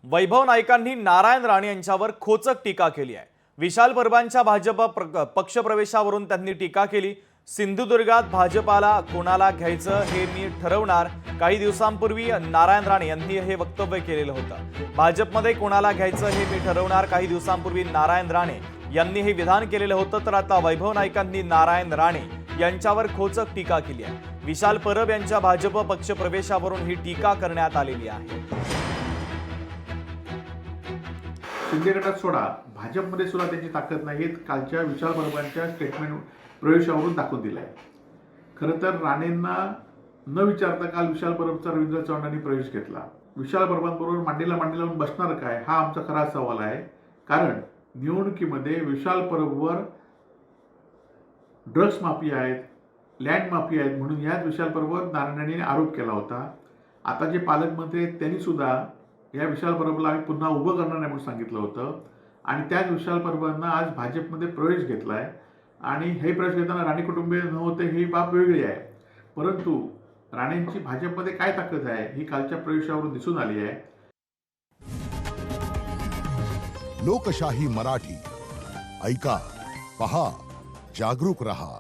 वैभव नाईकांनी नारायण राणे यांच्यावर खोचक टीका केली आहे। विशाल परबांच्या भाजप पक्षप्रवेशावरून त्यांनी टीका केली। सिंधुदुर्गात भाजपाला कोणाला घ्यायचं हे मी ठरवणार। काही दिवसांपूर्वी नारायण राणे यांनी हे वक्तव्य केलेलं होतं। भाजपमध्ये कोणाला घ्यायचं हे मी ठरवणार। काही दिवसांपूर्वी नारायण राणे यांनी हे विधान केलेलं होतं। तर आता वैभव नाईकांनी नारायण राणे यांच्यावर खोचक टीका केली आहे। विशाल परब यांच्या भाजप पक्षप्रवेशावरून ही टीका करण्यात आलेली आहे। शिंदे गटात सोडा, भाजपमध्ये सुद्धा त्यांची ताकद नाही हे कालच्या विशाल परबांच्या स्टेटमेंट प्रवेशावरून दाखवून दिलं आहे। खरं तर राणेंना न विचारता काल विशाल परबचा रवींद्र चव्हाणांनी प्रवेश घेतला। विशाल परबांबरोबर मांडीला मांडी लावून बसणार काय हा आमचा खरा सवाल आहे। कारण निवडणुकीमध्ये विशाल परबवर ड्रग्स माफिया आहेत, लँड माफिया आहेत म्हणून याच विशाल परबवर नारायण राणेंनी आरोप केला होता। आता जे पालकमंत्री आहेत त्यांनी सुद्धा या विशाल परबला आम्ही पुन्हा उभं करणार नाही म्हणून सांगितलं होतं आणि त्याच विशाल परबांना आज भाजपमध्ये प्रवेश घेतलाय आणि हे प्रवेश घेताना राणे कुटुंबीय नव्हते ही बाब वेगळी आहे। परंतु राणेंची भाजपमध्ये काय ताकद आहे ही कालच्या प्रवेशावरून दिसून आली आहे। लोकशाही मराठी ऐका, पहा, जागरूक रहा।